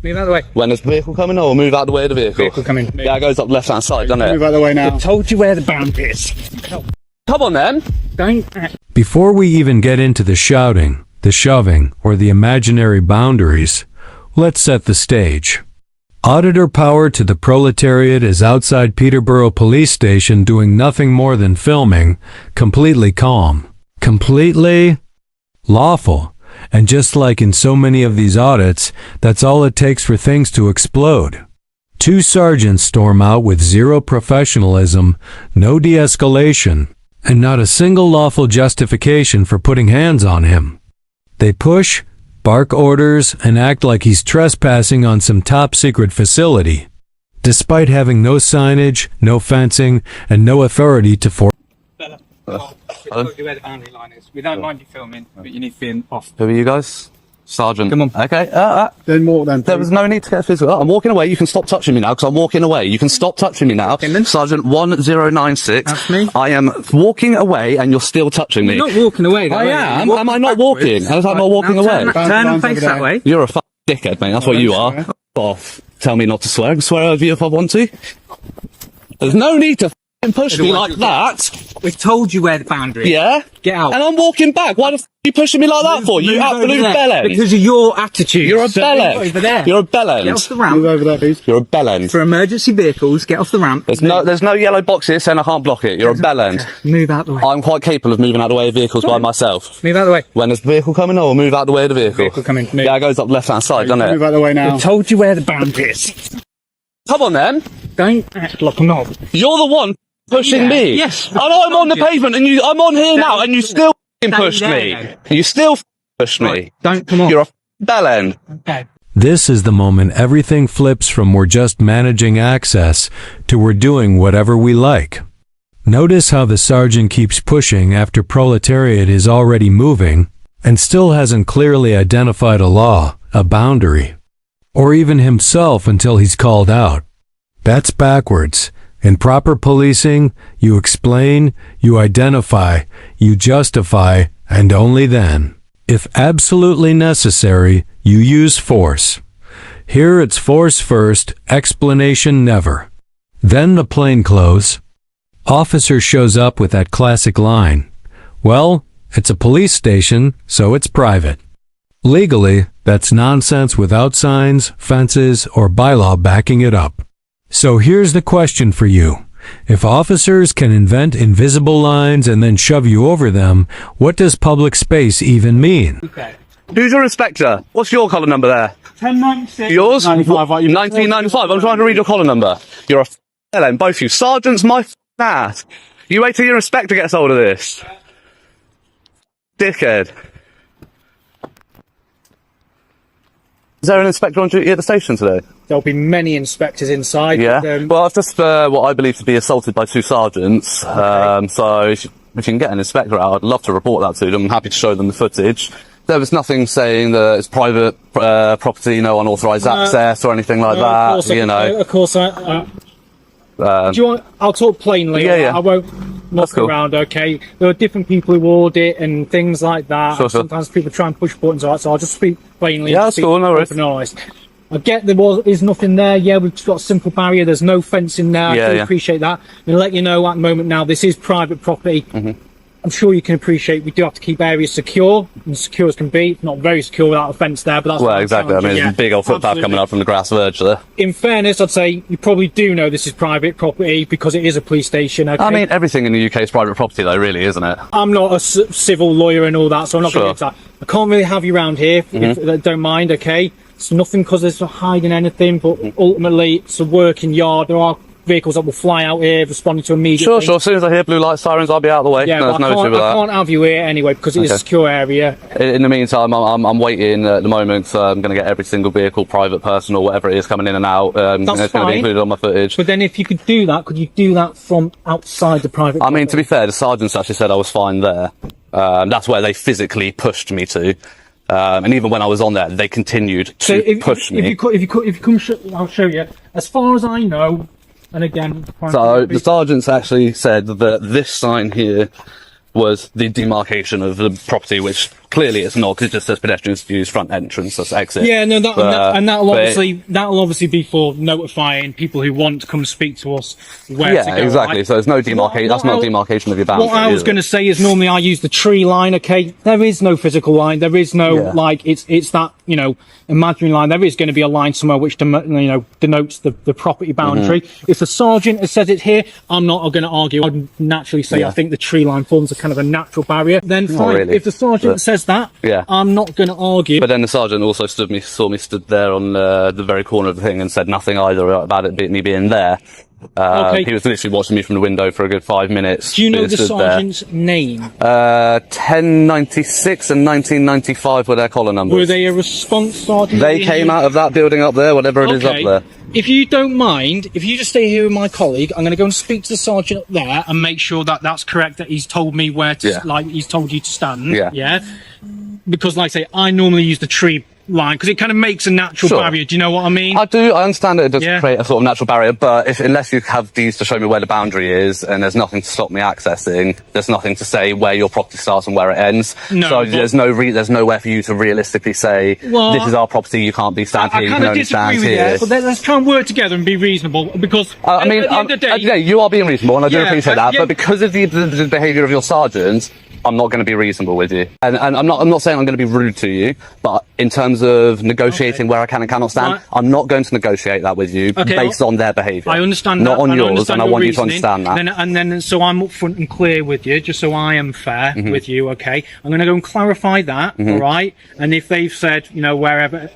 Move out of the way. When there's a vehicle coming, I will move out the way of the vehicle. Vehicle coming. Yeah, it goes up left-hand side, doesn't it? Move out of the way now. I told you where the boundary is. Come on, then. Don't act. Before we even get into the shouting, the shoving, or the imaginary boundaries, let's set the stage. Auditor Power to the Proletariat is outside Peterborough Police Station doing nothing more than filming, completely calm, completely lawful. And just like in so many of these audits, that's all it takes for things to explode. Two sergeants storm out with zero professionalism, no de-escalation, and not a single lawful justification for putting hands on him. They push, bark orders, and act like he's trespassing on some top-secret facility, despite having no signage, no fencing, and no authority to force. We told you where the boundary line is. We don't mind you filming, but you need to be off. Who are you guys? Sergeant. Come on. Okay. Then walk then. There was no need to get physical. I'm walking away. You can stop touching me now because I'm walking away. You can stop touching me now. Sergeant 1096. That's me. I am walking away and you're still touching me. You're not walking away, though. I am. Am I not walking? How is that not walking away? Turn and face that way. You're a dickhead, mate. That's what you are. Off. Tell me not to swear. I can swear over you if I want to. There's no need to push me like that. We've told you where the boundary is. Yeah? Get out. And I'm walking back. Why the f*** are you pushing me like that for? You absolute bellend. Because of your attitude. You're a So bellend. over there. You're a bellend. Get off the Move ramp. over there, please. You're a bellend. For emergency vehicles, get off the ramp. There's no yellow boxes saying I can't block it. You're a bellend. Move out the way. I'm quite capable of moving out of the way of vehicles by myself. Move out the way. When there's a vehicle coming, I will move out the way of the vehicle. Vehicle coming. Move. Yeah, it goes up left-hand side, doesn't Move it? out of the way now. I told you where the boundary is. Come on, then. Don't act like a knob. You're the one pushing Yeah. me. Yes. I know I'm on the pavement and I'm on here now and you still pushed me. You still pushed me. Right, don't come on. You're a bellend. Okay. This is the moment everything flips from we're just managing access to we're doing whatever we like. Notice how the sergeant keeps pushing after Proletariat is already moving and still hasn't clearly identified a law, a boundary, or even himself until he's called out. That's backwards. In proper policing, you explain, you identify, you justify, and only then, if absolutely necessary, you use force. Here it's force first, explanation never. Then the plainclothes. Officer shows up with that classic line. Well, it's a police station, so it's private. Legally, that's nonsense without signs, fences, or bylaw backing it up. So here's the question for you. If officers can invent invisible lines and then shove you over them, what does public space even mean? Okay. Who's your inspector? What's your collar number there? 1096. Yours? 95, right, you- 1995. I'm trying to read your collar number. You're a bellend, both you. Sergeant's my ass. You wait till your inspector gets hold of this. Dickhead. Is there an inspector on duty at the station today? There'll be many inspectors inside. Yeah. Well, I've just, what I believe to be assaulted by two sergeants. So if you can get an inspector out, I'd love to report that to them. I'm happy to show them the footage. There was nothing saying that it's private property, no unauthorised access or anything like that. Of course, do you want? I'll talk plainly. Yeah. I won't muck cool. around. Okay. There are different people who audit and things like that. Sure. Sometimes people try and push buttons. All right, so I'll just speak plainly. Yeah, that's cool. No worries. Open and honest. I get there is nothing there. Yeah, we've got a simple barrier. There's no fence in there. I can appreciate that. I'm going to let you know at the moment now, this is private property. I'm sure you can appreciate we do have to keep areas secure, and secure as can be. It's not very secure without a fence there, but that's Well, exactly. I mean, there's a big old footpath coming up from the grass verge there. In fairness, I'd say you probably do know this is private property because it is a police station. Okay? I mean, everything in the UK is private property, though, really, isn't it? I'm not a civil lawyer and all that, so I'm not going to get into that. I can't really have you around here if you don't mind, okay? It's nothing because there's not hiding anything, but ultimately it's a working yard. There are vehicles that will fly out here responding to immediate Sure. As soon as I hear blue light sirens, I'll be out of the way. Yeah, There's no issue with I that. can't have you here anyway because it is a secure area. In the meantime, I'm waiting at the moment, so I'm going to get every single vehicle, private, personal, whatever it is, coming in and out. That's it's going to be included on my footage. But then if you could do that, could you do that from outside the private I mean, to be fair, the sergeants actually said I was fine there. That's where they physically pushed me to. And even when I was on there, they continued to push me. If you come, I'll show you. As far as I know, and again, so the sergeants actually said that this sign here was the demarcation of the property, which Clearly it's not, because it just says pedestrians to use front entrance, that's exit. Yeah, no, that'll obviously be for notifying people who want to come speak to us where to go. Yeah, exactly. Right? So there's no demarcation. That's not demarcation of your boundary. What I was going to say is normally I use the tree line. Okay, there is no physical line. There is no like it's that imaginary line. There is going to be a line somewhere which denotes the property boundary. If the sergeant has said it here, I'm not going to argue. I'd naturally say I think the tree line forms a kind of a natural barrier. Then fine. Really. If the sergeant says that, I'm not going to argue. But then the sergeant also saw me stood there on the very corner of the thing and said nothing either about me being there. He was literally watching me from the window for a good 5 minutes. Do you know the sergeant's name? 1096 and 1995 were their collar numbers. Were they a response sergeant? They came out of that building up there, whatever it is up there. If you don't mind, if you just stay here with my colleague, I'm going to go and speak to the sergeant up there and make sure that that's correct, that he's told me where to, he's told you to stand. Yeah. Because, like I say, I normally use the tree line because it kind of makes a natural barrier. Do you know what I mean? I do. I understand that it does create a sort of natural barrier, but unless you have these to show me where the boundary is and there's nothing to stop me accessing, there's nothing to say where your property starts and where it ends. So there's nowhere for you to realistically say, this is our property, you can't be stand here, you can only stand here. But let's try and work together and be reasonable, because at the end of the day, you are being reasonable, and I do appreciate that, but because of the behaviour of your sergeant, I'm not going to be reasonable with you, and I'm not saying I'm going to be rude to you, but in terms of negotiating where I can and cannot stand, I'm not going to negotiate that with you based on their behaviour. I understand not that, on yours, and I want you to understand that. Then so I'm upfront and clear with you, just so I am fair with you. Okay, I'm going to go and clarify that. All right, and if they've said wherever,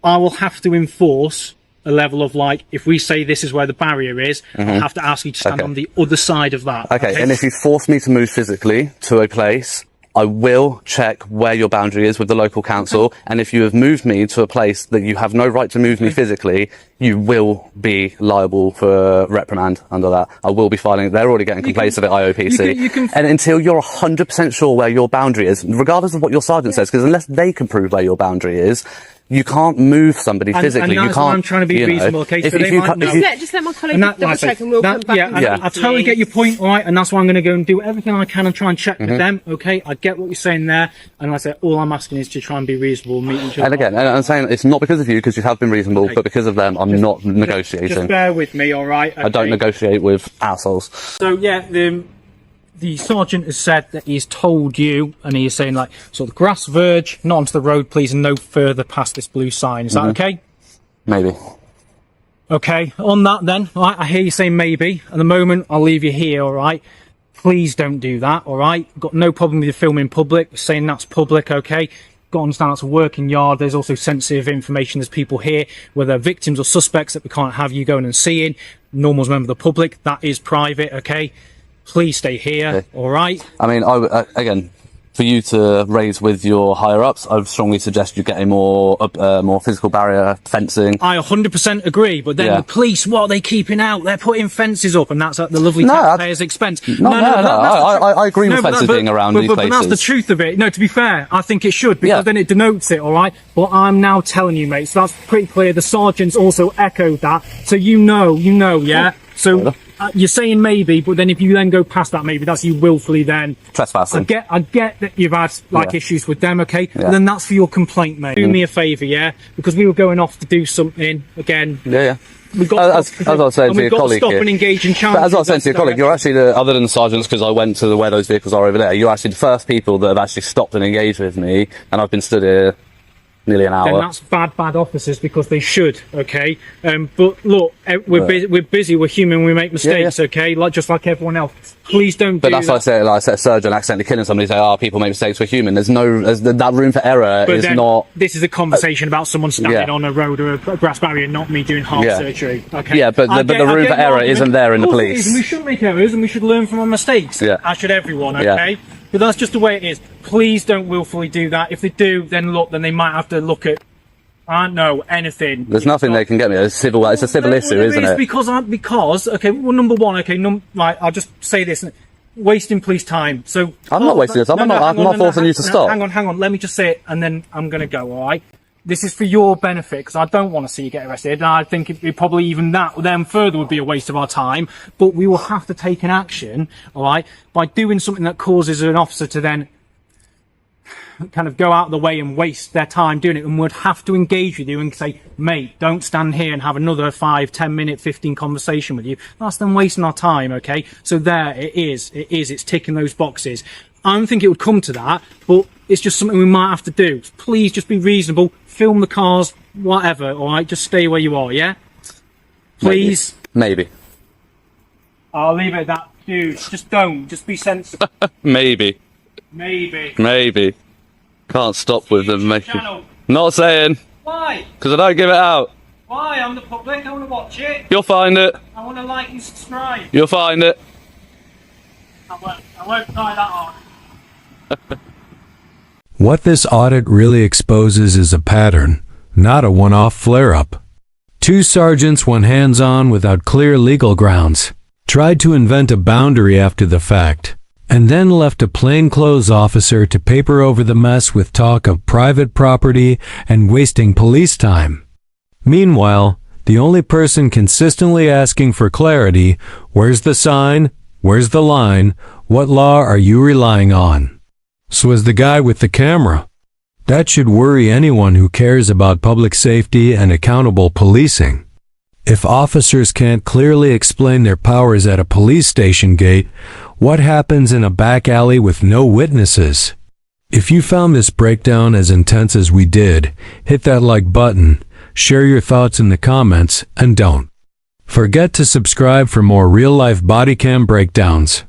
I will have to enforce a level of, like, if we say this is where the barrier is, I'll have to ask you to stand on the other side of that. Okay, and if you force me to move physically to a place, I will check where your boundary is with the local council, and if you have moved me to a place that you have no right to move me physically, you will be liable for reprimand under that. I will be filing. They're already getting complaints of it, IOPC. And until you're 100% sure where your boundary is, regardless of what your sergeant says, because unless they can prove where your boundary is, you can't move somebody physically. And you can't. I'm trying to be reasonable. Okay, so they might know. Just let my colleague double check, and we'll come back. I totally get your point, all right, and that's why I'm going to go and do everything I can and try and check with them. Okay, I get what you're saying there, and like I say, all I'm asking is to try and be reasonable, meet each other. And again, I'm saying it's not because of you, because you have been reasonable, but because of them, I'm not negotiating. Just bear with me, all right? Okay. I don't negotiate with assholes. So yeah, the sergeant has said that he's told you, and he is saying, like, so the grass verge, not onto the road, please, and no further past this blue sign. Is that okay? Maybe. Okay, on that then, right, I hear you saying maybe. At the moment, I'll leave you here, all right? Please don't do that, all right? Got no problem with you filming in public, saying that's public, okay? Got to understand that's a working yard. There's also sensitive information. There's people here, whether victims or suspects, that we can't have you going and seeing. Normal as a member of the public, that is private, okay? Please stay here, all right? I mean, again, for you to raise with your higher-ups, I would strongly suggest you get a more physical barrier, fencing. I 100% agree, but then the police, what are they keeping out? They're putting fences up, and that's at the lovely taxpayers' expense. I agree with fences being around these places. But that's the truth of it. No, to be fair, I think it should, because then it denotes it, all right? But I'm now telling you, mate, so that's pretty clear. The sergeants also echoed that, so you know, yeah? So... you're saying maybe, but then if you then go past that maybe, that's you willfully then trespassing. I get that you've had issues with them, okay? But then that's for your complaint, mate. Do me a favour, because we were going off to do something again. We've got as I was saying to your colleague, stop and engage in challenges. But as I was saying to your colleague, you're actually other than the sergeants, because I went to where those vehicles are over there. You're actually the first people that have actually stopped and engaged with me, and I've been stood here nearly an hour. Then that's bad officers, because they should, okay? But look, we're busy, we're human, we make mistakes, okay? Just like everyone else. Please don't do that. But that's why I say, like I said, a surgeon accidentally killing somebody, say, people make mistakes, we're human. There's that room for error is not... This is a conversation about someone standing on a road or a grass barrier, not me doing heart surgery, okay? Yeah, but the room for error isn't there in the police. And we should make errors, and we should learn from our mistakes. As should everyone, okay? But that's just the way it is. Please don't willfully do that. If they do, then they might have to look at, I don't know, anything. There's nothing they can get me. It's a civil issue, isn't it? Because, okay, well, number one, okay, I'll just say this, wasting police time. So I'm not wasting your time. I'm not forcing you to stop. Hang on. Let me just say it, and then I'm going to go, all right? This is for your benefit, because I don't want to see you get arrested, and I think it probably even that then further would be a waste of our time. But we will have to take an action, all right, by doing something that causes an officer to then kind of go out of the way and waste their time doing it, and would have to engage with you and say, mate, don't stand here and have another 5, 10 minute, 15 conversation with you. That's them wasting our time, okay? So there it is. It's ticking those boxes. I don't think it would come to that, but it's just something we might have to do. Please just be reasonable, film the cars, whatever, alright? Just stay where you are, yeah? Please? Maybe. I'll leave it at that. Dude, just don't. Just be sensible. Maybe. Can't stop with them making... Not saying. Why? Because I don't give it out. Why? I'm the public. I want to watch it. You'll find it. I want to like and subscribe. You'll find it. I won't try that hard. What this audit really exposes is a pattern, not a one-off flare-up. 2 sergeants went hands-on without clear legal grounds, tried to invent a boundary after the fact, and then left a plainclothes officer to paper over the mess with talk of private property and wasting police time. Meanwhile, the only person consistently asking for clarity, where's the sign, where's the line, what law are you relying on? So is the guy with the camera. That should worry anyone who cares about public safety and accountable policing. If officers can't clearly explain their powers at a police station gate, what happens in a back alley with no witnesses? If you found this breakdown as intense as we did, hit that like button, share your thoughts in the comments, and don't forget to subscribe for more real-life Bodycam breakdowns.